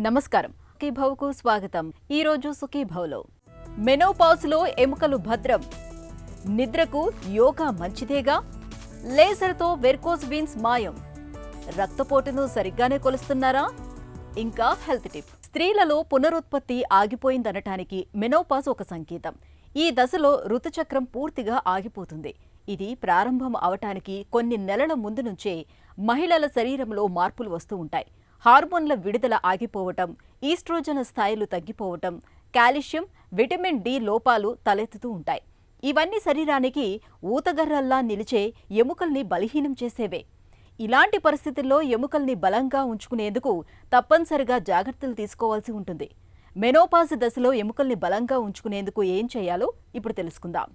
నమస్కారం. సుఖీభవకు స్వాగతం. ఈ రోజు సుఖీభవలో మెనోపాజ్లో ఎముకలు భద్రం, నిద్రకు యోగా మంచిదేగా, లేజర్తో వెర్కోస్ వీన్స్ మాయం, రక్తపోటును సరిగ్గానే కొలుస్తున్నారా? ఇంకా హెల్త్ టిప్. స్త్రీలలో పునరుత్పత్తి ఆగిపోయిందనటానికి మెనోపాజ్ ఒక సంకేతం. ఈ దశలో ఋతుచక్రం పూర్తిగా ఆగిపోతుంది. ఇది ప్రారంభం అవటానికి కొన్ని నెలల ముందు నుంచే మహిళల శరీరంలో మార్పులు వస్తూ ఉంటాయి. హార్మోన్ల విడుదల ఆగిపోవటం, ఈస్ట్రోజన్ స్థాయిలు తగ్గిపోవటం, కాల్షియం, విటమిన్ డి లోపాలు తలెత్తుతూ ఉంటాయి. ఇవన్నీ శరీరానికి ఊతగర్రల్లా నిలిచే ఎముకల్ని బలహీనం చేసేవే. ఇలాంటి పరిస్థితుల్లో ఎముకల్ని బలంగా ఉంచుకునేందుకు తప్పనిసరిగా జాగ్రత్తలు తీసుకోవాల్సి ఉంటుంది. మెనోపాజ్ దశలో ఎముకల్ని బలంగా ఉంచుకునేందుకు ఏం చేయాలో ఇప్పుడు తెలుసుకుందాం.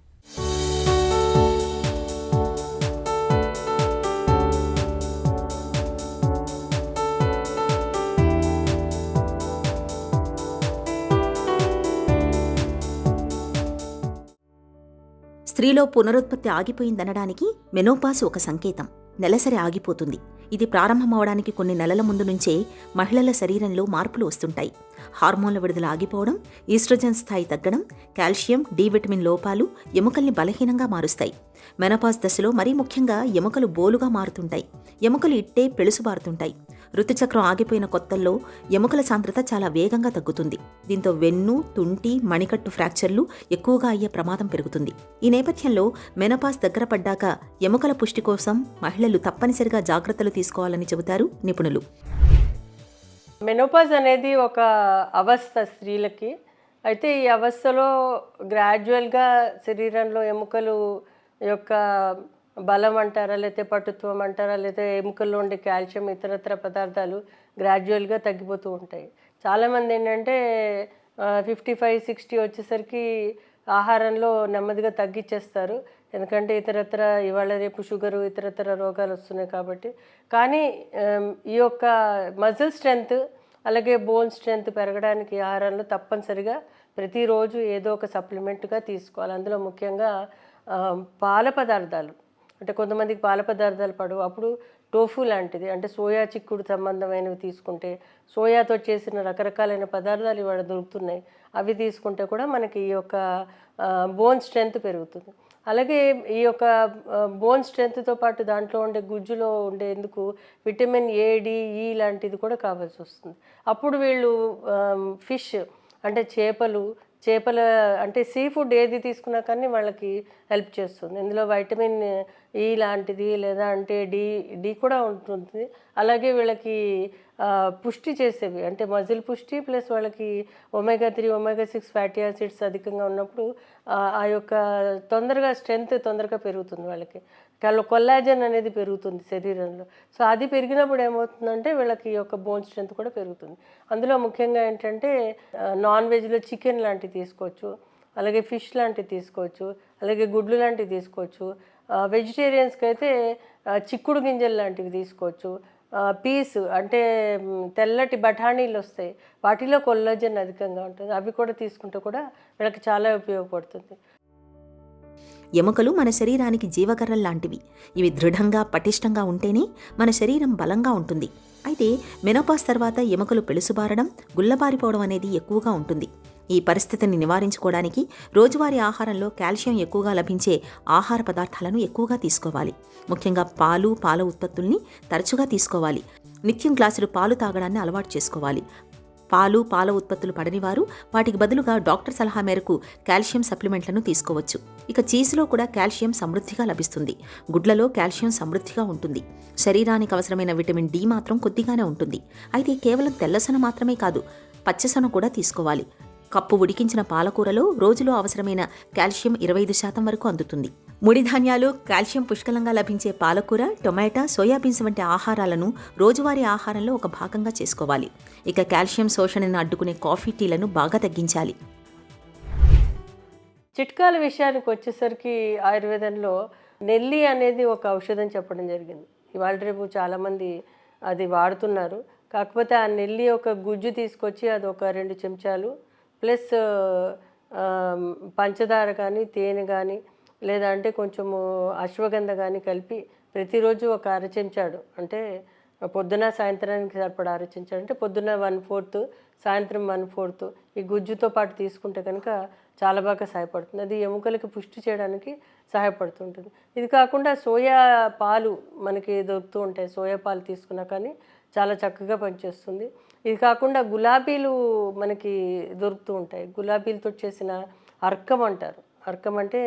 స్త్రీలో పునరుత్పత్తి ఆగిపోయిందనడానికి మెనోపాజ్ ఒక సంకేతం. నెలసరి ఆగిపోతుంది. ఇది ప్రారంభమవడానికి కొన్ని నెలల ముందు నుంచే మహిళల శరీరంలో మార్పులు వస్తుంటాయి. హార్మోన్ల విడుదల ఆగిపోవడం, ఈస్ట్రోజన్ స్థాయి తగ్గడం, కాల్షియం, డి విటమిన్ లోపాలు ఎముకల్ని బలహీనంగా మారుస్తాయి. మెనోపాజ్ దశలో మరీ ముఖ్యంగా ఎముకలు బోలుగా మారుతుంటాయి. ఎముకలు ఇట్టే పెళుసుబారుతుంటాయి. ఋతుచక్రం ఆగిపోయిన కొత్తల్లో ఎముకల సాంద్రత చాలా వేగంగా తగ్గుతుంది. దీంతో వెన్ను, తుంటి, మణికట్టు ఫ్రాక్చర్లు ఎక్కువగా అయ్యే ప్రమాదం పెరుగుతుంది. ఈ నేపథ్యంలో మెనోపాజ్ దగ్గర పడ్డాక ఎముకల పుష్టి కోసం మహిళలు తప్పనిసరిగా జాగ్రత్తలు తీసుకోవాలని చెబుతారు నిపుణులు. మెనోపాజ్ అనేది ఒక అవస్థ స్త్రీలకి. అయితే ఈ అవస్థలో గ్రాడ్యువల్గా శరీరంలో ఎముకలు యొక్క బలం అంటారా, లేకపోతే పటుత్వం అంటారా, లేకపోతే ఎముకల్లో ఉండే కాల్షియం, ఇతరత్ర పదార్థాలు గ్రాడ్యువల్గా తగ్గిపోతూ ఉంటాయి. చాలామంది ఏంటంటే 55-60 వచ్చేసరికి ఆహారంలో నెమ్మదిగా తగ్గించేస్తారు. ఎందుకంటే ఇతరత్ర ఇవాళ రేపు షుగరు, ఇతరత్ర రోగాలు వస్తున్నాయి కాబట్టి. కానీ ఈ యొక్క మజిల్ స్ట్రెంగ్త్ అలాగే బోన్ స్ట్రెంగ్త్ పెరగడానికి ఆహారంలో తప్పనిసరిగా ప్రతిరోజు ఏదో ఒక సప్లిమెంట్గా తీసుకోవాలి. అందులో ముఖ్యంగా పాల పదార్థాలు, అంటే కొంతమందికి పాల పదార్థాలు పడవు. అప్పుడు టోఫు లాంటిది, అంటే సోయా చిక్కుడు సంబంధమైనవి తీసుకుంటే, సోయాతో చేసిన రకరకాలైన పదార్థాలు ఇవాళ దొరుకుతున్నాయి. అవి తీసుకుంటే కూడా మనకి ఈ యొక్క బోన్ స్ట్రెంగ్త్ పెరుగుతుంది. అలాగే ఈ యొక్క బోన్ స్ట్రెంగ్త్తో పాటు దాంట్లో ఉండే గుజ్జులో ఉండేందుకు విటమిన్ ఏ, డి, ఈ లాంటిది కూడా కావాల్సి వస్తుంది. అప్పుడు వీళ్ళు ఫిష్ అంటే చేపల అంటే సీ ఫుడ్ ఏది తీసుకున్నా కానీ వాళ్ళకి హెల్ప్ చేస్తుంది. ఇందులో వైటమిన్ ఈ లాంటిది, లేదా అంటే డి కూడా ఉంటుంది. అలాగే వీళ్ళకి పుష్టి చేసేవి, అంటే మజిల్ పుష్టి ప్లస్ వాళ్ళకి ఒమేగా 3, ఒమేగా 6 ఫ్యాటీ యాసిడ్స్ అధికంగా ఉన్నప్పుడు ఆ యొక్క స్ట్రెంగ్త్ తొందరగా పెరుగుతుంది. వాళ్ళకి కొల్లాజన్ అనేది పెరుగుతుంది శరీరంలో. సో అది పెరిగినప్పుడు ఏమవుతుందంటే వీళ్ళకి ఈ యొక్క బోన్ స్ట్రెంగ్త్ కూడా పెరుగుతుంది. అందులో ముఖ్యంగా ఏంటంటే నాన్ వెజ్లో చికెన్ లాంటివి తీసుకోవచ్చు, అలాగే ఫిష్ లాంటివి తీసుకోవచ్చు, అలాగే గుడ్లు లాంటివి తీసుకోవచ్చు. వెజిటేరియన్స్కి అయితే చిక్కుడు గింజలు లాంటివి తీసుకోవచ్చు. పీస్ అంటే తెల్లటి బఠానీలు వస్తాయి, వాటిలో కొల్లాజన్ అధికంగా ఉంటుంది. అవి కూడా తీసుకుంటే కూడా వీళ్ళకి చాలా ఉపయోగపడుతుంది. ఎముకలు మన శరీరానికి జీవకర్రల్లాంటివి. ఇవి దృఢంగా, పటిష్టంగా ఉంటేనే మన శరీరం బలంగా ఉంటుంది. అయితే మెనోపాజ్ తర్వాత ఎముకలు పెళుసుబారడం, గుల్లబారిపోవడం అనేది ఎక్కువగా ఉంటుంది. ఈ పరిస్థితిని నివారించుకోవడానికి రోజువారీ ఆహారంలో కాల్షియం ఎక్కువగా లభించే ఆహార పదార్థాలను ఎక్కువగా తీసుకోవాలి. ముఖ్యంగా పాల ఉత్పత్తుల్ని తరచుగా తీసుకోవాలి. నిత్యం గ్లాసులు పాలు తాగడాన్ని అలవాటు చేసుకోవాలి. పాల ఉత్పత్తులు పడని వారు వాటికి బదులుగా డాక్టర్ సలహా మేరకు కాల్షియం సప్లిమెంట్లను తీసుకోవచ్చు. ఇక చీజ్లో కూడా కాల్షియం సమృద్ధిగా లభిస్తుంది. గుడ్లలో కాల్షియం సమృద్ధిగా ఉంటుంది. శరీరానికి అవసరమైన విటమిన్ డి మాత్రం కొద్దిగానే ఉంటుంది. అయితే కేవలం తెల్లసొన మాత్రమే కాదు, పచ్చసొన కూడా తీసుకోవాలి. కప్పు ఉడికించిన పాలకూరలో రోజులో అవసరమైన కాల్షియం 25% వరకు అందుతుంది. ముడి ధాన్యాలు, కాల్షియం పుష్కలంగా లభించే పాలకూర, టొమాటో, సోయాబీన్స్ వంటి ఆహారాలను రోజువారీ ఆహారంలో ఒక భాగంగా చేసుకోవాలి. ఇక కాల్షియం శోషణను అడ్డుకునే కాఫీ, టీలను బాగా తగ్గించాలి. చిట్కాల విషయానికి వచ్చేసరికి ఆయుర్వేదంలో నెల్లి అనేది ఒక ఔషధం చెప్పడం జరిగింది. ఇవాళ రేపు చాలామంది అది వాడుతున్నారు. కాకపోతే ఆ నెల్లి ఒక గుజ్జు తీసుకొచ్చి అది ఒక 2 చెంచాలు ప్లస్ పంచదార కానీ, తేనె కానీ, లేదా అంటే కొంచెము అశ్వగంధ కానీ కలిపి ప్రతిరోజు ఒక 1/2 చెంచాడు, అంటే పొద్దున సాయంత్రానికి సరిపడా ఆలోచించాలంటే పొద్దున 1/4, సాయంత్రం 1/4 ఈ గుజ్జుతో పాటు తీసుకుంటే కనుక చాలా బాగా సహాయపడుతుంది. అది ఎముకలకి పుష్టి చేయడానికి సహాయపడుతుంటుంది. ఇది కాకుండా సోయా పాలు మనకి దొరుకుతూ ఉంటాయి. సోయా పాలు తీసుకున్నా కానీ చాలా చక్కగా పనిచేస్తుంది. ఇది కాకుండా గులాబీలు మనకి దొరుకుతూ ఉంటాయి. గులాబీలతో చేసిన అర్కం అంటారు. అర్కం అంటే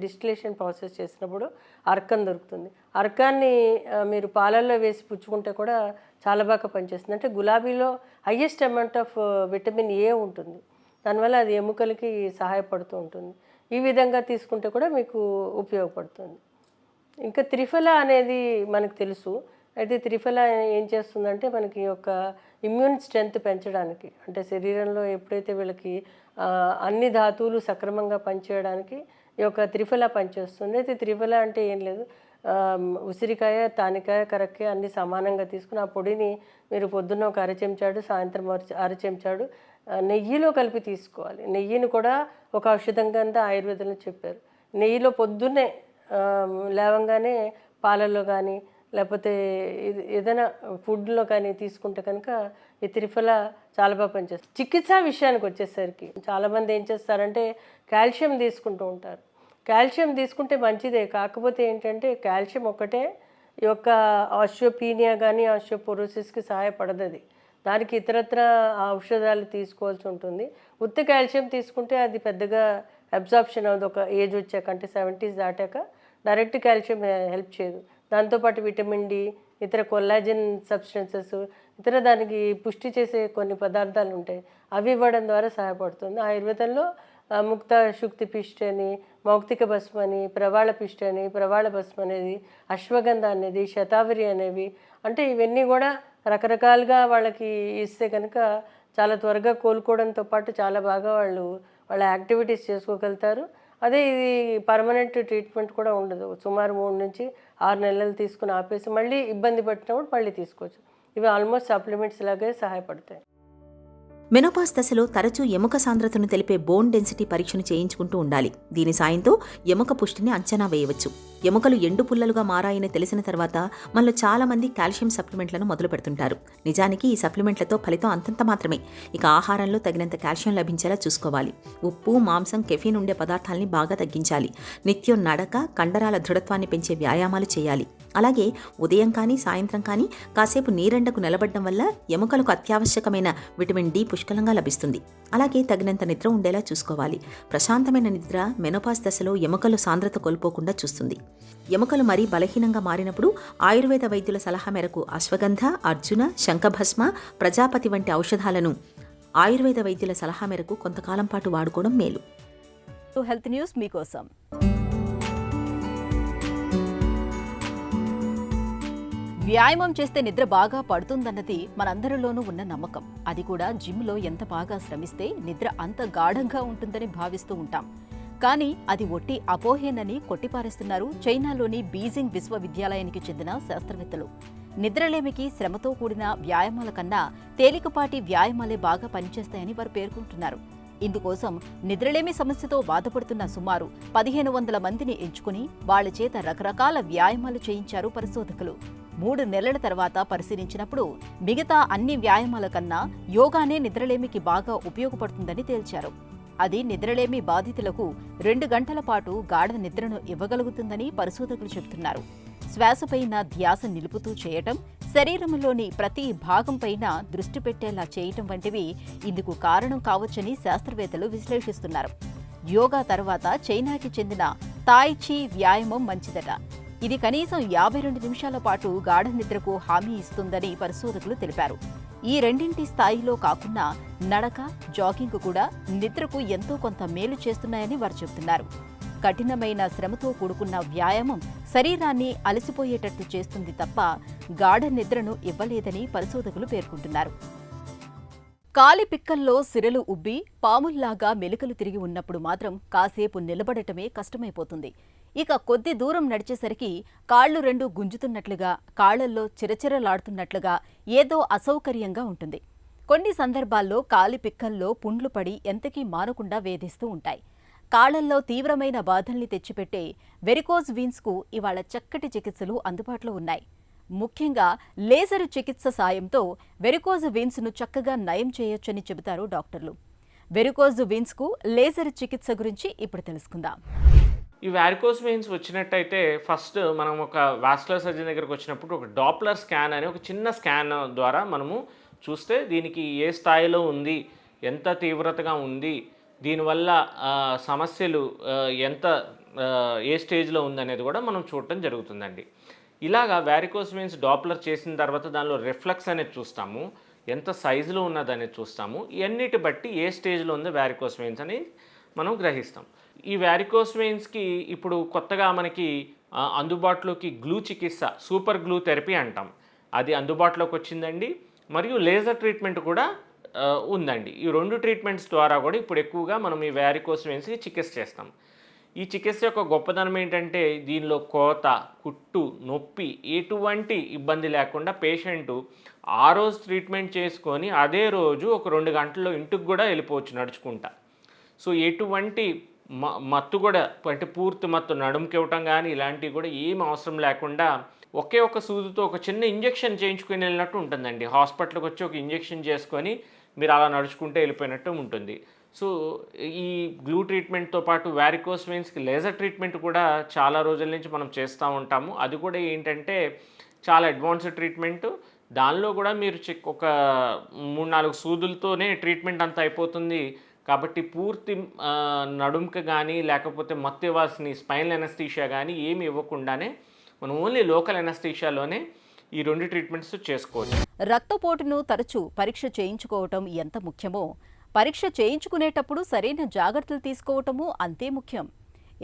డిస్టిలేషన్ ప్రాసెస్ చేసినప్పుడు అర్కం దొరుకుతుంది. అర్కాన్ని మీరు పాలల్లో వేసి పుచ్చుకుంటే కూడా చాలా బాగా పనిచేస్తుంది. అంటే గులాబీలో highest amount of vitamin A ఉంటుంది. దానివల్ల అది ఎముకలకి సహాయపడుతూ ఉంటుంది. ఈ విధంగా తీసుకుంటే కూడా మీకు ఉపయోగపడుతుంది. ఇంకా త్రిఫల అనేది మనకు తెలుసు. అయితే త్రిఫల ఏం చేస్తుందంటే మనకి యొక్క ఇమ్యూన్ స్ట్రెంగ్త్ పెంచడానికి, అంటే శరీరంలో ఎప్పుడైతే వీళ్ళకి అన్ని ధాతువులు సక్రమంగా పనిచేయడానికి ఈ యొక్క త్రిఫల పనిచేస్తుంది. అయితే త్రిఫల అంటే ఏం లేదు, ఉసిరికాయ, తానికాయ, కరక్కాయ అన్నీ సమానంగా తీసుకుని ఆ పొడిని మీరు పొద్దున్న ఒక అరచెంచాడు, సాయంత్రం అరచెంచాడు నెయ్యిలో కలిపి తీసుకోవాలి. నెయ్యిని కూడా ఒక ఔషధం కింద ఆయుర్వేదంలో చెప్పారు. నెయ్యిలో పొద్దున్నే లేవంగానే పాలల్లో కానీ లేకపోతే ఏదైనా ఫుడ్లో కానీ తీసుకుంటే కనుక ఈ త్రిఫల చాలా బాగా పనిచేస్తుంది. చికిత్సా విషయానికి వచ్చేసరికి చాలామంది ఏం చేస్తారంటే కాల్షియం తీసుకుంటూ ఉంటారు. కాల్షియం తీసుకుంటే మంచిదే, కాకపోతే ఏంటంటే కాల్షియం ఒక్కటే ఈ యొక్క ఆస్టియోపీనియా కానీ ఆస్టియోపోరోసిస్కి సహాయపడదు. అది దానికి ఇతరత్ర ఔషధాలు తీసుకోవాల్సి ఉంటుంది. ఉత్త కాల్షియం తీసుకుంటే అది పెద్దగా అబ్జార్ప్షన్ అవ్వదు. ఒక ఏజ్ వచ్చాక అంటే 70s దాటాక డైరెక్ట్ కాల్షియం హెల్ప్ చేయదు. దాంతోపాటు విటమిన్ డి, ఇతర కొల్లాజన్ సబ్స్టెన్సెస్, ఇతర దానికి పుష్టి చేసే కొన్ని పదార్థాలు ఉంటాయి, అవి ఇవ్వడం ద్వారా సహాయపడుతుంది. ఆయుర్వేదంలో ముక్త శుక్తి పిష్టి అని, మౌక్తిక భస్మ అని, ప్రవాళ పిష్టి అని, ప్రవాళ భస్మ అనేది, అశ్వగంధ అనేది, శతావరి అనేవి, అంటే ఇవన్నీ కూడా రకరకాలుగా వాళ్ళకి ఇస్తే కనుక చాలా త్వరగా కోలుకోవడంతో పాటు చాలా బాగా వాళ్ళ యాక్టివిటీస్ చేసుకోగలుగుతారు. అదే ఇది పర్మనెంట్ ట్రీట్మెంట్ కూడా ఉండదు. సుమారు 3 నుంచి 6 నెలలు తీసుకుని ఆపేసి మళ్ళీ ఇబ్బంది పట్టినప్పుడు మళ్ళీ తీసుకోవచ్చు. ఇవి ఆల్మోస్ట్ సప్లిమెంట్స్ లాగే సహాయపడతాయి. మెనోపాజ్ దశలో తరచూ ఎముక సాంద్రతను తెలిపే బోన్ డెన్సిటీ పరీక్షను చేయించుకుంటూ ఉండాలి. దీని సాయంతో ఎముక పుష్టిని అంచనా వేయవచ్చు. ఎముకలు ఎండు పుల్లలుగా మారాయని తెలిసిన తర్వాత మనలో చాలా మంది కాల్షియం సప్లిమెంట్లను మొదలు పెడుతుంటారు. నిజానికి ఈ సప్లిమెంట్లతో ఫలితం అంతంత మాత్రమే. ఇక ఆహారంలో తగినంత కాల్షియం లభించేలా చూసుకోవాలి. ఉప్పు, మాంసం, కెఫీన్ ఉండే పదార్థాలని బాగా తగ్గించాలి. నిత్యం నడక, కండరాల దృఢత్వాన్ని పెంచే వ్యాయామాలు చేయాలి. అలాగే ఉదయం కానీ సాయంత్రం కానీ కాసేపు నీరెండకు నిలబడడం వల్ల ఎముకలకు అత్యావశ్యకమైన విటమిన్ డి పుష్కలంగా లభిస్తుంది. అలాగే తగినంత నిద్ర ఉండేలా చూసుకోవాలి. ప్రశాంతమైన నిద్ర మెనోపాజ్ దశలో ఎముకలు సాంద్రత కోల్పోకుండా చూస్తుంది. ఎముకలు మరీ బలహీనంగా మారినప్పుడు ఆయుర్వేద వైద్యుల సలహా మేరకు అశ్వగంధ, అర్జున, శంఖభస్మ, ప్రజాపతి వంటి ఔషధాలను ఆయుర్వేద వైద్యుల సలహా మేరకు కొంతకాలం పాటు వాడుకోవడం మేలు. హెల్త్ న్యూస్ మీకోసం. వ్యాయామం చేస్తే నిద్ర బాగా పడుతుందన్నది మనందరిలోనూ ఉన్న నమ్మకం. అది కూడా జిమ్లో ఎంత బాగా శ్రమిస్తే నిద్ర అంత గాఢంగా ఉంటుందని భావిస్తూ ఉంటాం. కానీ అది ఒట్టి అపోహేనని కొట్టిపారేస్తున్నారు చైనాలోని బీజింగ్ విశ్వవిద్యాలయానికి చెందిన శాస్త్రవేత్తలు. నిద్రలేమికి శ్రమతో కూడిన వ్యాయామాల కన్నా తేలికపాటి వ్యాయామాలే బాగా పనిచేస్తాయని వారు పేర్కొంటున్నారు. ఇందుకోసం నిద్రలేమి సమస్యతో బాధపడుతున్న సుమారు 1500 మందిని ఎంచుకుని వాళ్ల చేత రకరకాల వ్యాయామాలు చేయించారు పరిశోధకులు. 3 నెలల తర్వాత పరిశీలించినప్పుడు మిగతా అన్ని వ్యాయామాల కన్నా యోగానే నిద్రలేమికి బాగా ఉపయోగపడుతుందని తేల్చారు. అది నిద్రలేమి బాధితులకు 2 గంటల పాటు గాఢ నిద్రను ఇవ్వగలుగుతుందని పరిశోధకులు చెబుతున్నారు. శ్వాసపైన ధ్యాస నిలుపుతూ చేయటం, శరీరంలోని ప్రతి భాగంపైన దృష్టి పెట్టేలా చేయటం వంటివి ఇందుకు కారణం కావచ్చని శాస్త్రవేత్తలు విశ్లేషిస్తున్నారు. యోగా తర్వాత చైనాకి చెందిన తాయ్ చీ వ్యాయామం మంచిదట. ఇది కనీసం 52 నిమిషాల పాటు గాఢ నిద్రకు హామీ ఇస్తుందని పరిశోధకులు తెలిపారు. ఈ రెండింటి స్థాయిలో కాకుండా నడక, జాగింగ్ కూడా నిద్రకు ఎంతో కొంత మేలు చేస్తున్నాయని వారు చెబుతున్నారు. కఠినమైన శ్రమతో కూడుకున్న వ్యాయామం శరీరాన్ని అలసిపోయేటట్టు చేస్తుంది తప్ప గాఢ నిద్రను ఇవ్వలేదని పరిశోధకులు పేర్కొంటున్నారు. కాలి పిక్కల్లో సిరలు ఉబ్బి పాముల్లాగా మెలికలు తిరిగి ఉన్నప్పుడు మాత్రం కాసేపు నిలబడటమే కష్టమైపోతుంది. ఇక కొద్ది దూరం నడిచేసరికి కాళ్లు 2 గుంజుతున్నట్లుగా, కాళ్లల్లో చిరచిరలాడుతున్నట్లుగా ఏదో అసౌకర్యంగా ఉంటుంది. కొన్ని సందర్భాల్లో కాలి పిక్కల్లో పుండ్లు పడి ఎంతకీ మానకుండా వేధిస్తూ ఉంటాయి. కాళ్లల్లో తీవ్రమైన బాధల్ని తెచ్చిపెట్టే వెరికోజ్ వీన్స్కు ఇవాళ చక్కటి చికిత్సలు అందుబాటులో ఉన్నాయి. ముఖ్యంగా లేజర్ చికిత్స సాయంతో వెరికోజ్ వెయిన్స్ను చక్కగా నయం చేయొచ్చని చెబుతారు డాక్టర్లు. వెరికోజ్ వెయిన్స్కు లేజర్ చికిత్స గురించి ఇప్పుడు తెలుసుకుందాం. ఈ వారికోస్ వెయిన్స్ వచ్చినట్టయితే ఫస్ట్ మనం ఒక వాస్కులర్ సర్జన్ దగ్గరకు వచ్చినప్పుడు ఒక డాప్లర్ స్కాన్ అనే ఒక చిన్న స్కాన్ ద్వారా మనము చూస్తే దీనికి ఏ స్థాయిలో ఉంది, ఎంత తీవ్రతగా ఉంది, దీనివల్ల సమస్యలు ఎంత ఏ స్టేజ్లో ఉందనేది కూడా మనం చూడటం జరుగుతుందండి. ఇలాగా వారికోస్ వెయిన్స్ డాప్లర్ చేసిన తర్వాత దానిలో రిఫ్లెక్స్ అనేది చూస్తాము, ఎంత సైజులో ఉన్నదనేది చూస్తాము. ఇవన్నిటి బట్టి ఏ స్టేజ్లో ఉందో వారికోస్ వెయిన్స్ అని మనం గ్రహిస్తాం. ఈ వారికోస్ వెయిన్స్కి ఇప్పుడు కొత్తగా మనకి అందుబాటులోకి గ్లూ చికిత్స, సూపర్ గ్లూ థెరపీ అంటాం, అది అందుబాటులోకి వచ్చిందండి. మరియు లేజర్ ట్రీట్మెంట్ కూడా ఉందండి. ఈ 2 ట్రీట్మెంట్స్ ద్వారా కూడా ఇప్పుడు ఎక్కువగా మనం ఈ వారికోస్ వెయిన్స్కి చికిత్స చేస్తాం. ఈ చికిత్స యొక్క గొప్పదనం ఏంటంటే దీనిలో కోత, కుట్టు, నొప్పి ఎటువంటి ఇబ్బంది లేకుండా పేషెంటు ఆ రోజు ట్రీట్మెంట్ చేసుకొని అదే రోజు ఒక 2 గంటల్లో ఇంటికి కూడా వెళ్ళిపోవచ్చు నడుచుకుంటా. సో ఎటువంటి మత్తు కూడా అంటే పూర్తి మత్తు నడుముకి ఇవ్వటం కానీ ఇలాంటివి కూడా ఏం అవసరం లేకుండా ఒకే ఒక సూదితో ఒక చిన్న ఇంజెక్షన్ చేయించుకుని వెళ్ళినట్టు ఉంటుందండి. హాస్పిటల్కి వచ్చి ఒక ఇంజెక్షన్ చేసుకొని మీరు అలా నడుచుకుంటే వెళ్ళిపోయినట్టు ఉంటుంది. సో ఈ గ్లూ ట్రీట్మెంట్తో పాటు వారికోస్ వెయిన్స్కి లేజర్ ట్రీట్మెంట్ కూడా చాలా రోజుల నుంచి మనం చేస్తూ ఉంటాము. అది కూడా ఏంటంటే చాలా అడ్వాన్స్డ్ ట్రీట్మెంట్. దానిలో కూడా మీరు ఒక 3-4 సూదులతోనే ట్రీట్మెంట్ అంతా అయిపోతుంది. కాబట్టి పూర్తి నడుముకి కానీ లేకపోతే మత్తు ఇవ్వాల్సిన స్పైనల్ ఎనస్థీషియా కానీ ఏమి ఇవ్వకుండానే మనం ఓన్లీ లోకల్ ఎనస్థీషియాలోనే ఈ 2 ట్రీట్మెంట్స్ చేసుకోవచ్చు. రక్తపోటును తరచూ పరీక్ష చేయించుకోవటం ఎంత ముఖ్యమో పరీక్ష చేయించుకునేటప్పుడు సరైన జాగ్రత్తలు తీసుకోవటము అంతే ముఖ్యం.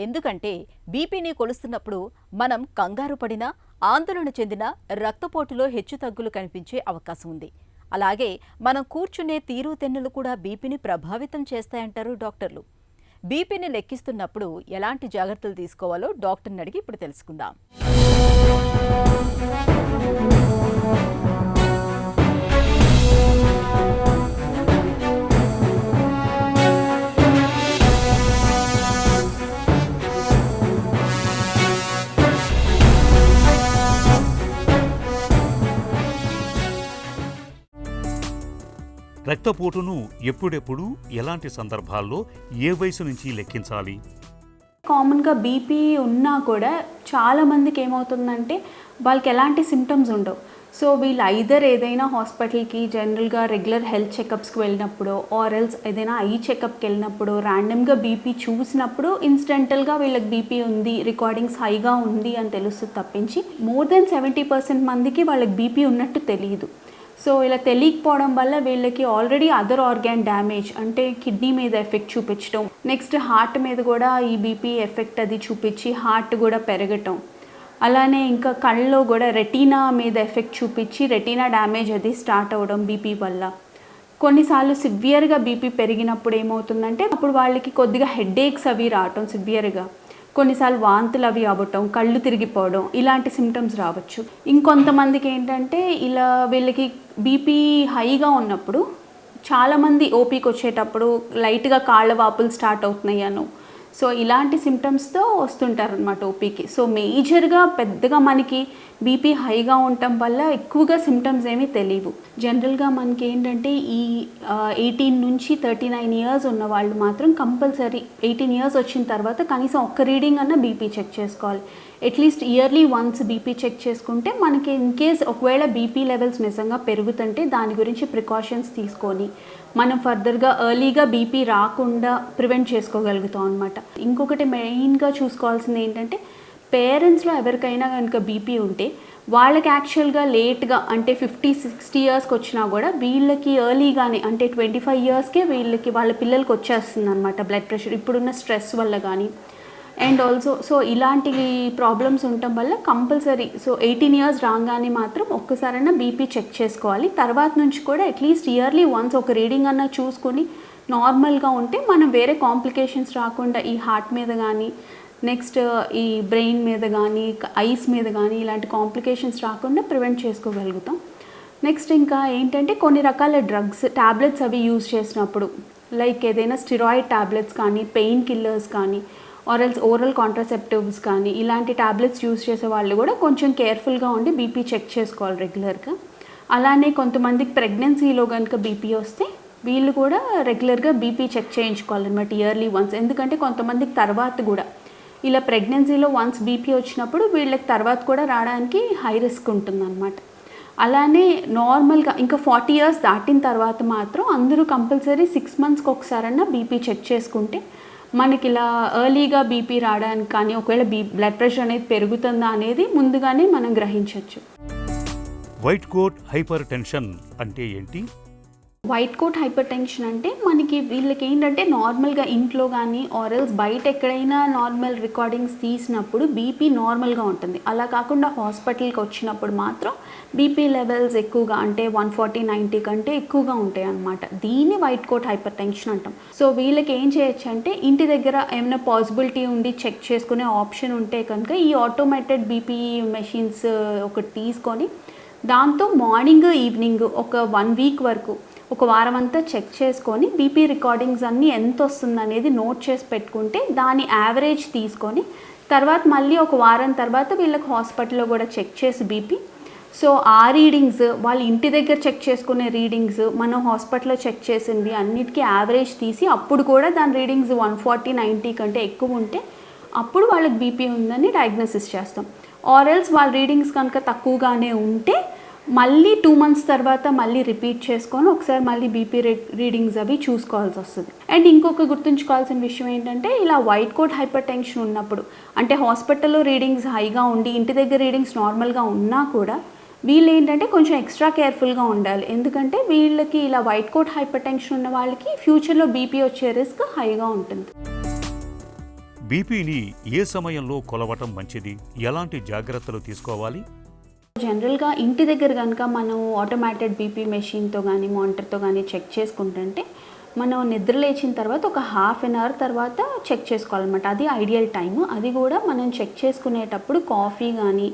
ఎందుకంటే బీపీని కొలుస్తున్నప్పుడు మనం కంగారు పడినా, ఆందోళన చెందినా రక్తపోటులో హెచ్చుతగ్గులు కనిపించే అవకాశం ఉంది. అలాగే మనం కూర్చునే తీరుతెన్నులు కూడా బీపీని ప్రభావితం చేస్తాయంటారు డాక్టర్లు. బీపీని లెక్కిస్తున్నప్పుడు ఎలాంటి జాగ్రత్తలు తీసుకోవాలో డాక్టర్ని అడిగి ఇప్పుడు తెలుసుకుందాం. రక్తపోటును ఎప్పుడెప్పుడు ఎలాంటి సందర్భాల్లో ఏ వయసు నుంచి లెక్కించాలి? కామన్గా బీపీ ఉన్నా కూడా చాలామందికి ఏమవుతుందంటే వాళ్ళకి ఎలాంటి సిమ్టమ్స్ ఉండవు. సో వీళ్ళు ఐదర్ ఏదైనా హాస్పిటల్కి జనరల్గా రెగ్యులర్ హెల్త్ చెకప్స్కి వెళ్ళినప్పుడు ఆర్ ఎల్స్ ఏదైనా ఐ చెకప్కి వెళ్ళినప్పుడు ర్యాండమ్గా బీపీ చూసినప్పుడు ఇన్స్టెంటల్గా వీళ్ళకి బీపీ ఉంది, రికార్డింగ్స్ హైగా ఉంది అని తెలుస్తుంది తప్పించి మోర్ దెన్ 70% మందికి వాళ్ళకి బీపీ ఉన్నట్టు తెలియదు. సో ఇలా తెలియకపోవడం వల్ల వీళ్ళకి ఆల్రెడీ అదర్ ఆర్గాన్ డ్యామేజ్ అంటే కిడ్నీ మీద ఎఫెక్ట్ చూపించడం, నెక్స్ట్ హార్ట్ మీద కూడా ఈ బీపీ ఎఫెక్ట్ అది చూపించి హార్ట్ కూడా పెరగటం, అలానే ఇంకా కళ్ళలో కూడా రెటీనా మీద ఎఫెక్ట్ చూపించి రెటీనా డ్యామేజ్ అది స్టార్ట్ అవ్వడం బీపీ వల్ల. కొన్నిసార్లు సివియర్గా బీపీ పెరిగినప్పుడు ఏమవుతుందంటే అప్పుడు వాళ్ళకి కొద్దిగా హెడేక్స్ అవి రావటం సివియర్గా, కొన్నిసార్లు వాంతులు అవి అవ్వటం, కళ్ళు తిరిగిపోవడం, ఇలాంటి సిమ్టమ్స్ రావచ్చు. ఇంకొంతమందికి ఏంటంటే ఇలా వీళ్ళకి బీపీ హైగా ఉన్నప్పుడు చాలామంది ఓపీకి వచ్చేటప్పుడు లైట్గా కాళ్ళ వాపులు స్టార్ట్ అవుతున్నాయను, సో ఇలాంటి సిమ్టమ్స్తో వస్తుంటారనమాట ఓపీకి. సో మేజర్గా పెద్దగా మనకి బీపీ హైగా ఉండటం వల్ల ఎక్కువగా సిమ్టమ్స్ ఏమీ తెలియవు. జనరల్గా మనకి ఏంటంటే ఈ 18 నుంచి 39 ఇయర్స్ ఉన్న వాళ్ళు మాత్రం కంపల్సరీ 18 ఇయర్స్ వచ్చిన తర్వాత కనీసం ఒక్క రీడింగ్ అన్న బీపీ చెక్ చేసుకోవాలి. At least yearly once BP check చేసుకుంటే మనకి ఇన్ కేస్ ఒకవేళ బీపీ లెవెల్స్ నిజంగా పెరుగుతుంటే దాని గురించి ప్రికాషన్స్ తీసుకొని మనం ఫర్దర్గా ఎర్లీగా బీపీ రాకుండా ప్రివెంట్ చేసుకోగలుగుతాం అనమాట. ఇంకొకటి మెయిన్గా చూసుకోవాల్సింది ఏంటంటే పేరెంట్స్లో ఎవరికైనా కనుక బీపీ ఉంటే వాళ్ళకి యాక్చువల్గా లేట్గా అంటే 50-60 ఇయర్స్కి వచ్చినా కూడా వీళ్ళకి ఎర్లీగానే అంటే 25 ఇయర్స్కే వీళ్ళకి వాళ్ళ పిల్లలకి వచ్చేస్తుంది అనమాట బ్లడ్ ప్రెషర్ ఇప్పుడున్న స్ట్రెస్ వల్ల కానీ. అండ్ ఆల్సో సో ఇలాంటి ప్రాబ్లమ్స్ ఉండటం వల్ల కంపల్సరీ సో 18 ఇయర్స్ రాగానే మాత్రం ఒక్కసారైనా బీపీ చెక్ చేసుకోవాలి. తర్వాత నుంచి కూడా అట్లీస్ట్ ఇయర్లీ వన్స్ ఒక రీడింగ్ అన్న చూసుకొని నార్మల్గా ఉంటే మనం వేరే కాంప్లికేషన్స్ రాకుండా ఈ హార్ట్ మీద కానీ నెక్స్ట్ ఈ బ్రెయిన్ మీద కానీ ఐస్ మీద కానీ ఇలాంటి కాంప్లికేషన్స్ రాకుండా ప్రివెంట్ చేసుకోగలుగుతాం. నెక్స్ట్ ఇంకా ఏంటంటే కొన్ని రకాల డ్రగ్స్ ట్యాబ్లెట్స్ అవి యూజ్ చేసినప్పుడు లైక్ ఏదైనా స్టిరాయిడ్ ట్యాబ్లెట్స్ కానీ పెయిన్ కిల్లర్స్ కానీ ఆర్ఎల్స్ ఓరల్ కాంట్రాసెప్టివ్స్ కానీ ఇలాంటి టాబ్లెట్స్ యూస్ చేసే వాళ్ళు కూడా కొంచెం కేర్ఫుల్గా ఉండి బీపీ చెక్ చేసుకోవాలి రెగ్యులర్గా. అలానే కొంతమందికి ప్రెగ్నెన్సీలో కనుక బీపీ వస్తే వీళ్ళు కూడా రెగ్యులర్గా బీపీ చెక్ చేయించుకోవాలన్నమాట ఇయర్లీ వన్స్. ఎందుకంటే కొంతమందికి తర్వాత కూడా ఇలా ప్రెగ్నెన్సీలో వన్స్ బీపీ వచ్చినప్పుడు వీళ్ళకి తర్వాత కూడా రావడానికి హై రిస్క్ ఉంటుందన్నమాట. అలానే నార్మల్గా ఇంకా 40 years దాటిన తర్వాత మాత్రం అందరూ కంపల్సరీ 6 monthsకి ఒకసారన్నా బీపీ చెక్ చేసుకుంటే మనకి ఇలా ఎర్లీగా బీపీ రావడానికి కానీ ఒకవేళ బ్లడ్ ప్రెషర్ అనేది పెరుగుతుందా అనేది ముందుగానే మనం గ్రహించవచ్చు. వైట్ కోట్ హైపర్ టెన్షన్ అంటే ఏంటి? వైట్ కోట్ హైపర్ టెన్షన్ అంటే మనకి వీళ్ళకి ఏంటంటే నార్మల్గా ఇంట్లో కానీ ఆర్ఎల్స్ బయట ఎక్కడైనా నార్మల్ రికార్డింగ్స్ తీసినప్పుడు బీపీ నార్మల్గా ఉంటుంది. అలా కాకుండా హాస్పిటల్కి వచ్చినప్పుడు మాత్రం బీపీ లెవెల్స్ ఎక్కువగా అంటే 140/90 కంటే ఎక్కువగా ఉంటాయి అన్నమాట. దీన్ని వైట్ కోట్ హైపర్ టెన్షన్ అంటాం. సో వీళ్ళకి ఏం చేయొచ్చు అంటే ఇంటి దగ్గర ఏమైనా పాసిబిలిటీ ఉండి చెక్ చేసుకునే ఆప్షన్ ఉంటే కనుక ఈ ఆటోమేటెడ్ బీపీ మెషిన్స్ ఒకటి తీసుకొని దాంతో మార్నింగ్ ఈవినింగ్ ఒక 1 week వరకు ఒక వారం అంతా చెక్ చేసుకొని బీపీ రికార్డింగ్స్ అన్నీ ఎంత వస్తుంది అనేది నోట్ చేసి పెట్టుకుంటే దాని యావరేజ్ తీసుకొని తర్వాత మళ్ళీ ఒక వారం తర్వాత వీళ్ళకి హాస్పిటల్లో కూడా చెక్ చేసి బీపీ, సో ఆ రీడింగ్స్ వాళ్ళు ఇంటి దగ్గర చెక్ చేసుకునే రీడింగ్స్ మనం హాస్పిటల్లో చెక్ చేసింది అన్నిటికీ యావరేజ్ తీసి అప్పుడు కూడా దాని రీడింగ్స్ 140/90 కంటే ఎక్కువ ఉంటే అప్పుడు వాళ్ళకి బీపీ ఉందని డయాగ్నోసిస్ చేస్తాం. ఆర్ఎల్స్ వాళ్ళ రీడింగ్స్ కనుక తక్కువగానే ఉంటే మళ్ళీ 2 months తర్వాత మళ్ళీ రిపీట్ చేసుకొని ఒకసారి మళ్ళీ బీపీ రీడింగ్స్ అవి చూసుకోవాల్సి వస్తుంది. అండ్ ఇంకొక గుర్తుంచుకోవాల్సిన విషయం ఏంటంటే ఇలా వైట్ కోట్ హైపర్ టెన్షన్ ఉన్నప్పుడు అంటే హాస్పిటల్లో రీడింగ్స్ హైగా ఉండి ఇంటి దగ్గర రీడింగ్స్ నార్మల్గా ఉన్నా కూడా వీళ్ళు ఏంటంటే కొంచెం ఎక్స్ట్రా కేర్ఫుల్గా ఉండాలి. ఎందుకంటే వీళ్ళకి ఇలా వైట్ కోట్ హైపర్ టెన్షన్ ఉన్న వాళ్ళకి ఫ్యూచర్లో బీపీ వచ్చే రిస్క్ హైగా ఉంటుంది. బీపీని ఏ సమయంలో కొలవటం మంచిది? ఎలాంటి జాగ్రత్తలు తీసుకోవాలి? జనరల్గా ఇంటి దగ్గర కనుక మనం ఆటోమేటెడ్ బీపీ మెషిన్తో కానీ మానిటర్తో కానీ చెక్ చేసుకుంటుంటే మనం నిద్ర లేచిన తర్వాత ఒక 1/2 hour తర్వాత చెక్ చేసుకోవాలన్నమాట. అది ఐడియల్ టైము. అది కూడా మనం చెక్ చేసుకునేటప్పుడు కాఫీ కానీ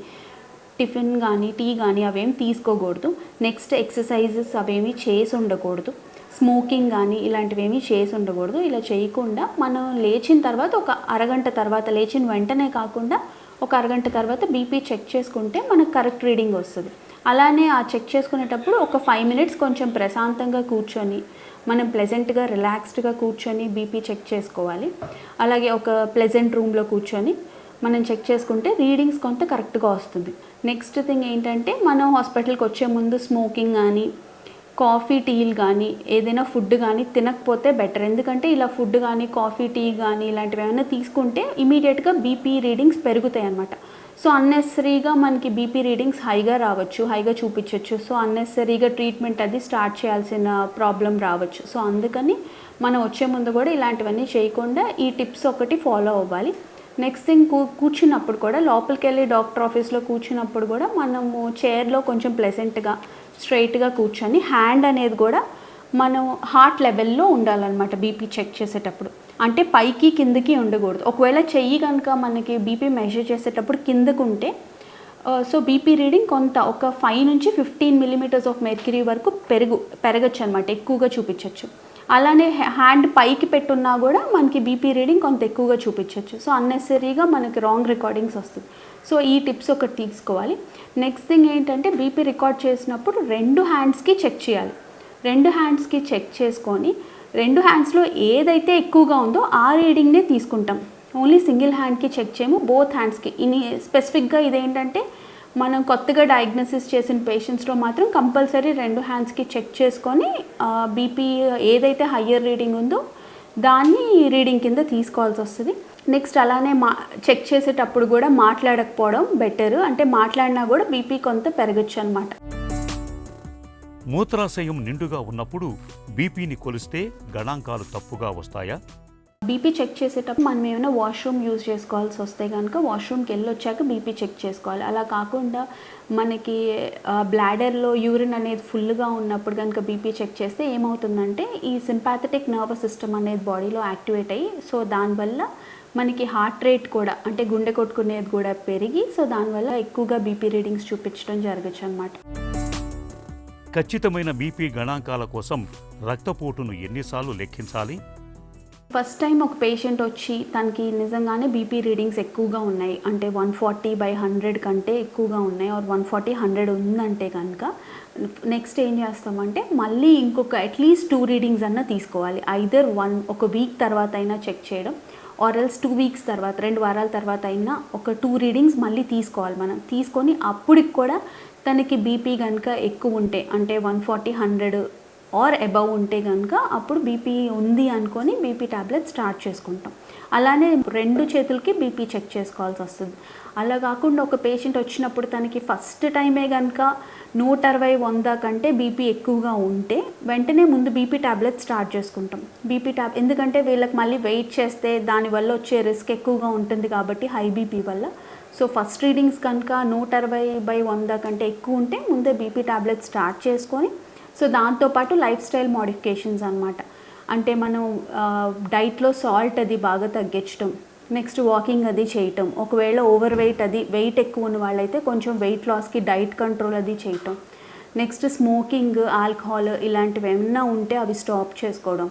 టిఫిన్ కానీ టీ కానీ అవేమి తీసుకోకూడదు. నెక్స్ట్ ఎక్సర్సైజెస్ అవేమి చేసి ఉండకూడదు. స్మోకింగ్ కానీ ఇలాంటివేమీ చేసి ఉండకూడదు. ఇలా చేయకుండా మనం లేచిన తర్వాత ఒక అరగంట తర్వాత లేచిన వెంటనే కాకుండా ఒక అరగంట తర్వాత బీపీ చెక్ చేసుకుంటే మనకు కరెక్ట్ రీడింగ్ వస్తుంది. అలానే ఆ చెక్ చేసుకునేటప్పుడు ఒక 5 minutes కొంచెం ప్రశాంతంగా కూర్చొని మనం ప్లెజెంట్గా రిలాక్స్డ్గా కూర్చొని బీపీ చెక్ చేసుకోవాలి. అలాగే ఒక ప్లెజెంట్ రూమ్లో కూర్చొని మనం చెక్ చేసుకుంటే రీడింగ్స్ కొంత కరెక్ట్గా వస్తుంది. నెక్స్ట్ థింగ్ ఏంటంటే మనం హాస్పిటల్కి వచ్చే ముందు స్మోకింగ్ కానీ కాఫీ టీలు కానీ ఏదైనా ఫుడ్ కానీ తినకపోతే బెటర్. ఎందుకంటే ఇలా ఫుడ్ కానీ కాఫీ టీ కానీ ఇలాంటివి ఏమైనా తీసుకుంటే ఇమీడియట్గా బీపీ రీడింగ్స్ పెరుగుతాయి అన్నమాట. సో అన్నెసరీగా మనకి బీపీ రీడింగ్స్ హైగా రావచ్చు, హైగా చూపించవచ్చు. సో అన్నెసరీగా ట్రీట్మెంట్ అది స్టార్ట్ చేయాల్సిన ప్రాబ్లం రావచ్చు. సో అందుకని మనం వచ్చే ముందు కూడా ఇలాంటివన్నీ చేయకుండా ఈ టిప్స్ ఒకటి ఫాలో అవ్వాలి. నెక్స్ట్ థింగ్ కూర్చున్నప్పుడు కూడా లోపలికి వెళ్ళి డాక్టర్ ఆఫీస్లో కూర్చున్నప్పుడు కూడా మనము చైర్లో కొంచెం ప్లెజెంట్గా స్ట్రైట్గా కూర్చొని హ్యాండ్ అనేది కూడా మనం హార్ట్ లెవెల్లో ఉండాలన్నమాట బీపీ చెక్ చేసేటప్పుడు. అంటే పైకి కిందకి ఉండకూడదు. ఒకవేళ చెయ్యి కనుక మనకి బీపీ మెజర్ చేసేటప్పుడు కిందకు ఉంటే సో బీపీ రీడింగ్ కొంత ఒక 5 నుంచి 15 millimeters ఆఫ్ మెర్క్యూరీ వరకు పెరగచ్చు అనమాట, ఎక్కువగా చూపించవచ్చు. అలానే హ్యాండ్ పైకి పెట్టున్నా కూడా మనకి బీపీ రీడింగ్ కొంత ఎక్కువగా చూపించవచ్చు. సో అన్నెసరీగా మనకి రాంగ్ రికార్డింగ్స్ వస్తుంది. సో ఈ టిప్స్ ఒకటి తీసుకోవాలి. నెక్స్ట్ థింగ్ ఏంటంటే బీపీ రికార్డ్ చేసినప్పుడు 2 హ్యాండ్స్కి చెక్ చేయాలి. 2 హ్యాండ్స్కి చెక్ చేసుకొని 2 హ్యాండ్స్లో ఏదైతే ఎక్కువగా ఉందో ఆ రీడింగ్నే తీసుకుంటాం. ఓన్లీ సింగిల్ హ్యాండ్కి చెక్ చేయము, బోత్ హ్యాండ్స్కి. ఇని స్పెసిఫిక్గా ఇదేంటంటే మనం కొత్తగా డయాగ్నోసిస్ చేసిన పేషెంట్స్లో మాత్రం కంపల్సరీ 2 హ్యాండ్స్కి చెక్ చేసుకొని బీపీ ఏదైతే హయ్యర్ రీడింగ్ ఉందో దాన్ని రీడింగ్ కింద తీసుకోవాల్సి వస్తుంది. నెక్స్ట్ అలానే చెక్ చేసేటప్పుడు కూడా మాట్లాడకపోవడం బెటర్. అంటే మాట్లాడినా కూడా బీపీ కొంత పెరగచ్చు అనమాట. మూత్రాశయం నిండుగా ఉన్నప్పుడు బీపీని కొలిస్తే గణాంకాలు తప్పుగా వస్తాయా? బీపీ చెక్ చేసేటప్పుడు మనం ఏమైనా వాష్రూమ్ యూజ్ చేసుకోవాల్సి వస్తే కనుక వాష్రూమ్కి వెళ్ళి వచ్చాక బీపీ చెక్ చేసుకోవాలి. అలా కాకుండా మనకి బ్లాడర్లో యూరిన్ అనేది ఫుల్గా ఉన్నప్పుడు కనుక బీపీ చెక్ చేస్తే ఏమవుతుందంటే ఈ సింపాథెటిక్ నర్వస్ సిస్టమ్ అనేది బాడీలో యాక్టివేట్ అయ్యి సో దానివల్ల మనకి హార్ట్ రేట్ కూడా అంటే గుండె కొట్టుకునేది కూడా పెరిగి సో దానివల్ల ఎక్కువగా బీపీ రీడింగ్స్ చూపించడం జరగచ్చు అనమాట. ఖచ్చితమైన బీపీ గణాంకాల కోసం రక్తపోటును ఎన్నిసార్లు లెక్కించాలి? ఫస్ట్ టైం ఒక పేషెంట్ వచ్చి తనకి నిజంగానే బీపీ రీడింగ్స్ ఎక్కువగా ఉన్నాయి అంటే 140/100 కంటే ఎక్కువగా ఉన్నాయి ఆర్ 140/100 ఉందంటే కనుక నెక్స్ట్ ఏం చేస్తామంటే మళ్ళీ ఇంకొక అట్లీస్ట్ 2 రీడింగ్స్ అన్నా తీసుకోవాలి. ఐదర్ ఒక వీక్ తర్వాత అయినా చెక్ చేయడం ఆర్ ఎల్స్ 2 వీక్స్ తర్వాత 2 వారాల తర్వాత అయినా ఒక 2 రీడింగ్స్ మళ్ళీ తీసుకోవాలి. మనం తీసుకొని అప్పటికి కూడా తనకి బీపీ కనుక ఎక్కువ ఉంటే అంటే 140/100 ఆర్ అబవ్ ఉంటే కనుక అప్పుడు బీపీ ఉంది అనుకొని బీపీ ట్యాబ్లెట్ స్టార్ట్ చేసుకుంటాం. అలానే 2 చేతులకి బీపీ చెక్ చేసుకోవాల్సి వస్తుంది. అలా కాకుండా ఒక పేషెంట్ వచ్చినప్పుడు తనకి ఫస్ట్ టైమే కనుక 160/100 కంటే బీపీ ఎక్కువగా ఉంటే వెంటనే ముందు బీపీ ట్యాబ్లెట్ స్టార్ట్ చేసుకుంటాం. ఎందుకంటే వీళ్ళకి మళ్ళీ వెయిట్ చేస్తే దానివల్ల వచ్చే రిస్క్ ఎక్కువగా ఉంటుంది కాబట్టి హై బీపీ వల్ల. సో ఫస్ట్ రీడింగ్స్ కనుక 160/100 కంటే ఎక్కువ ఉంటే ముందే బీపీ ట్యాబ్లెట్ స్టార్ట్ చేసుకొని సో దాంతోపాటు లైఫ్ స్టైల్ మోడిఫికేషన్స్ అనమాట. అంటే మనం డైట్లో సాల్ట్ అది బాగా తగ్గించడం, నెక్స్ట్ వాకింగ్ అది చేయటం, ఒకవేళ ఓవర్ వెయిట్ వెయిట్ ఎక్కువ ఉన్న వాళ్ళైతే కొంచెం వెయిట్ లాస్కి డైట్ కంట్రోల్ అది చేయటం, నెక్స్ట్ స్మోకింగ్, ఆల్కహాల్ ఇలాంటివి ఏమన్నా ఉంటే అవి స్టాప్ చేసుకోవడం,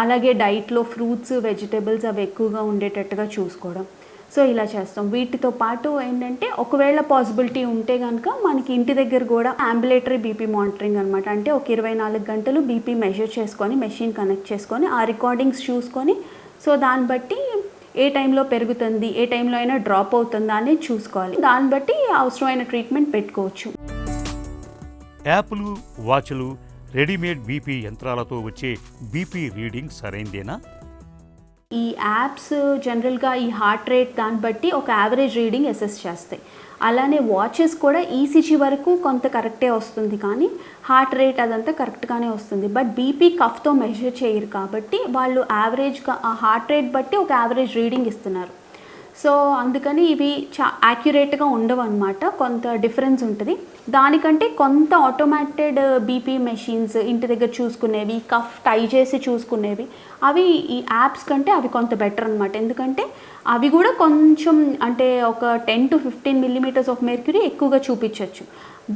అలాగే డైట్లో ఫ్రూట్స్ వెజిటేబుల్స్ అవి ఎక్కువగా ఉండేటట్టుగా చూసుకోవడం. సో ఇలా చేస్తాం. వీటితో పాటు ఏంటంటే ఒకవేళ పాసిబిలిటీ ఉంటే కనుక మనకి ఇంటి దగ్గర కూడా అంబులేటరీ బీపీ మానిటరింగ్ అనమాట. అంటే ఒక 24 గంటలు బీపీ మెజర్ చేసుకొని మెషిన్ కనెక్ట్ చేసుకొని ఆ రికార్డింగ్స్ చూసుకొని సో దాన్ని బట్టి ఏ టైంలో పెరుగుతుంది ఏ టైంలో అయినా డ్రాప్ అవుతుందా అనేది చూసుకోవాలి. దాన్ని బట్టి అవసరమైన ట్రీట్మెంట్ పెట్టుకోవచ్చు. యాప్లు, వాచ్లు, రెడీమేడ్ బీపీ యంత్రాలతో వచ్చే బీపీ రీడింగ్ సరైందేనా? ఈ యాప్స్ జనరల్గా ఈ హార్ట్ రేట్ దాన్ని బట్టి ఒక యావరేజ్ రీడింగ్ అసెస్ చేస్తాయి. అలానే వాచెస్ కూడా ఈసీజీ వరకు కొంత కరెక్టే వస్తుంది కానీ హార్ట్ రేట్ అదంతా కరెక్ట్గానే వస్తుంది. బట్ బీపీ కఫ్తో మెజర్ చేయరు కాబట్టి వాళ్ళు యావరేజ్గా ఆ హార్ట్ రేట్ బట్టి ఒక యావరేజ్ రీడింగ్ ఇస్తున్నారు. సో అందుకని ఇవి యాక్యురేట్గా ఉండవు అనమాట, కొంత డిఫరెన్స్ ఉంటుంది. దానికంటే కొంత ఆటోమేటెడ్ బీపీ మెషిన్స్ ఇంటి దగ్గర చూసుకునేవి, కఫ్ టై చేసి చూసుకునేవి అవి ఈ యాప్స్ కంటే అవి కొంత బెటర్ అనమాట. ఎందుకంటే అవి కూడా కొంచెం అంటే ఒక 10 to 15 millimeters ఆఫ్ మెర్క్యూరీ ఎక్కువగా చూపించవచ్చు.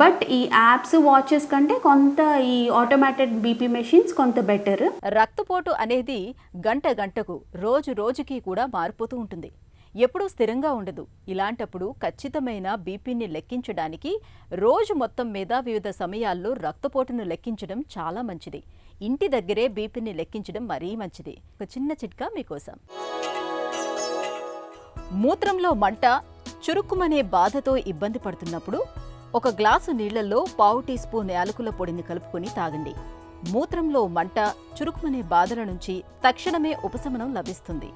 బట్ ఈ యాప్స్ వాచెస్ కంటే కొంత ఈ ఆటోమేటెడ్ బీపీ మెషిన్స్ కొంత బెటర్. రక్తపోటు అనేది గంట గంటకు రోజు రోజుకి కూడా మారిపోతూ ఉంటుంది, ఎప్పుడూ స్థిరంగా ఉండదు. ఇలాంటప్పుడు ఖచ్చితమైన బీపీని లెక్కించడానికి రోజు మొత్తం మీద వివిధ సమయాల్లో రక్తపోటును లెక్కించడం చాలా మంచిది. ఇంటి దగ్గరే బీపీని లెక్కించడం మరీ మంచిది. ఒక చిన్న చిట్కా మీకోసం. మూత్రంలో మంట, చురుక్కుమనే బాధతో ఇబ్బంది పడుతున్నప్పుడు ఒక గ్లాసు నీళ్లలో 1/4 టీ స్పూన్ యాలకుల పొడిని కలుపుకొని తాగండి. మూత్రంలో మంట, చురుక్కుమనే బాధల నుంచి తక్షణమే ఉపశమనం లభిస్తుంది.